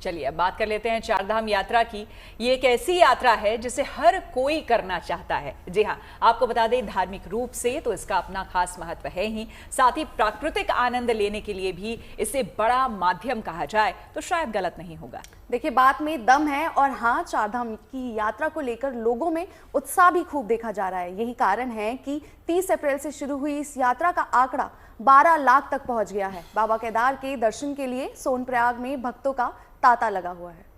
चलिए अब बात कर लेते हैं चारधाम यात्रा की। ये एक ऐसी यात्रा है जिसे हर कोई करना चाहता है। जी हाँ, आपको बता दें धार्मिक रूप से तो इसका अपना खास महत्व है ही, साथ ही प्राकृतिक आनंद लेने के लिए भी इसे बड़ा माध्यम कहा जाए तो शायद गलत नहीं होगा। देखिए बात में दम है और हाँ, चारधाम की यात्रा को लेकर लोगों में उत्साह भी खूब देखा जा रहा है। यही कारण है कि 30 अप्रैल से शुरू हुई इस यात्रा का आंकड़ा 12 लाख तक पहुंच गया है। बाबा केदार के दर्शन के लिए सोनप्रयाग में भक्तों का तांता लगा हुआ है।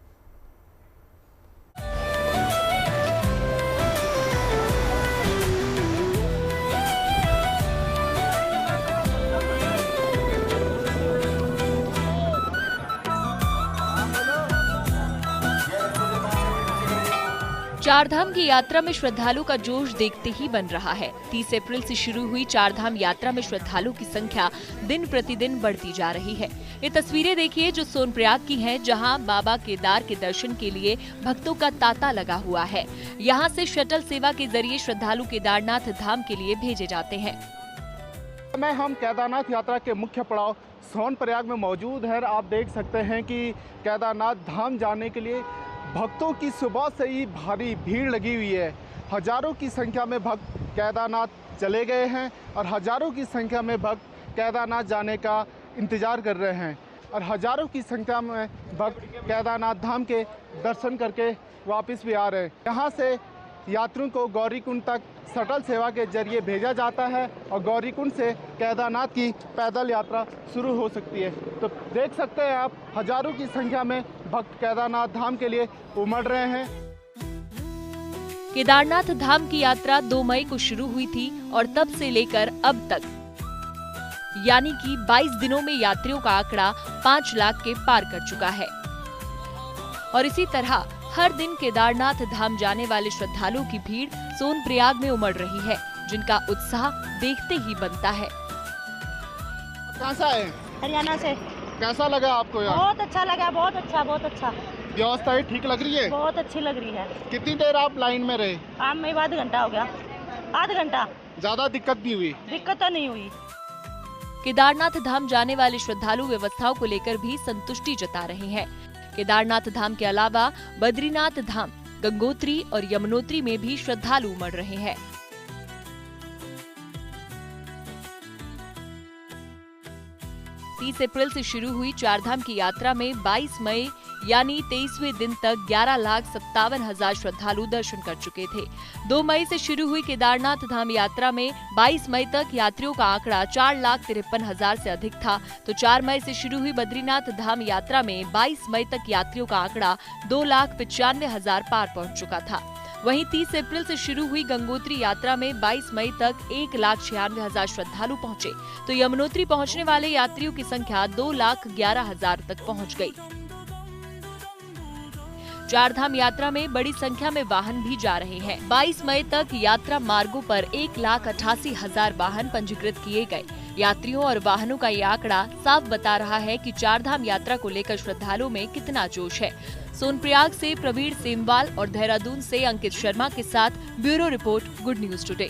चारधाम की यात्रा में श्रद्धालु का जोश देखते ही बन रहा है। 30 अप्रैल से शुरू हुई चारधाम यात्रा में श्रद्धालु की संख्या दिन प्रतिदिन बढ़ती जा रही है। ये तस्वीरें देखिए जो सोनप्रयाग की हैं, जहां बाबा केदार के दर्शन के लिए भक्तों का तांता लगा हुआ है। यहां से शटल सेवा के जरिए श्रद्धालु केदारनाथ धाम के लिए भेजे जाते हैं। हम केदारनाथ यात्रा के मुख्य पड़ाव सोनप्रयाग में मौजूद है। आप देख सकते हैं कि केदारनाथ धाम जाने के लिए भक्तों की सुबह से ही भारी भीड़ लगी हुई है। हजारों की संख्या में भक्त केदारनाथ चले गए हैं और हजारों की संख्या में भक्त केदारनाथ जाने का इंतजार कर रहे हैं और हजारों की संख्या में भक्त केदारनाथ धाम के दर्शन करके वापस भी आ रहे हैं। यहाँ से यात्रियों को गौरीकुंड तक शटल सेवा के जरिए भेजा जाता है और गौरीकुंड से केदारनाथ की पैदल यात्रा शुरू हो सकती है। तो देख सकते हैं आप, हजारों की संख्या में भक्त केदारनाथ धाम के लिए उमड़ रहे हैं। केदारनाथ धाम की यात्रा 2 मई को शुरू हुई थी और तब से लेकर अब तक यानी कि 22 दिनों में यात्रियों का आंकड़ा 5 लाख के पार कर चुका है। और इसी तरह हर दिन केदारनाथ धाम जाने वाले श्रद्धालुओं की भीड़ सोनप्रयाग में उमड़ रही है, जिनका उत्साह देखते ही बनता है। कहाँ से आए? हरियाणा से। कैसा लगा आपको यहाँ? बहुत अच्छा लगा, बहुत अच्छा, बहुत अच्छा। व्यवस्था ठीक लग रही है? बहुत अच्छी लग रही है। कितनी देर आप लाइन में रहे? आम में आधा घंटा हो गया। आधा घंटा। ज्यादा दिक्कत नहीं हुई? दिक्कत तो नहीं हुई। केदारनाथ धाम जाने वाले श्रद्धालु व्यवस्थाओं को लेकर भी संतुष्टि जता रहे हैं। केदारनाथ धाम के अलावा बद्रीनाथ धाम, गंगोत्री और यमुनोत्री में भी श्रद्धालु उमड़ रहे हैं। 30 अप्रैल से शुरू हुई चारधाम की यात्रा में 22 मई यानी 23वें दिन तक 11,57,000 श्रद्धालु दर्शन कर चुके थे। 2 मई से शुरू हुई केदारनाथ धाम यात्रा में 22 मई तक यात्रियों का आंकड़ा 4,53,000 से अधिक था, तो 4 मई से शुरू हुई बद्रीनाथ धाम यात्रा में 22 मई तक यात्रियों का आंकड़ा 2,95,000 पार पहुंच चुका था। वहीं 30 अप्रैल से शुरू हुई गंगोत्री यात्रा में 22 मई तक 1,96,000 श्रद्धालु पहुंचे, तो यमुनोत्री पहुंचने वाले यात्रियों की संख्या 2,11,000 तक पहुंच गई। चारधाम यात्रा में बड़ी संख्या में वाहन भी जा रहे हैं। 22 मई तक यात्रा मार्गों पर 1,88,000 वाहन पंजीकृत किए गए। यात्रियों और वाहनों का ये आंकड़ा साफ बता रहा है कि चारधाम यात्रा को लेकर श्रद्धालुओं में कितना जोश है। सोनप्रयाग से प्रवीण सेमवाल और देहरादून से अंकित शर्मा के साथ bureau report, good news today.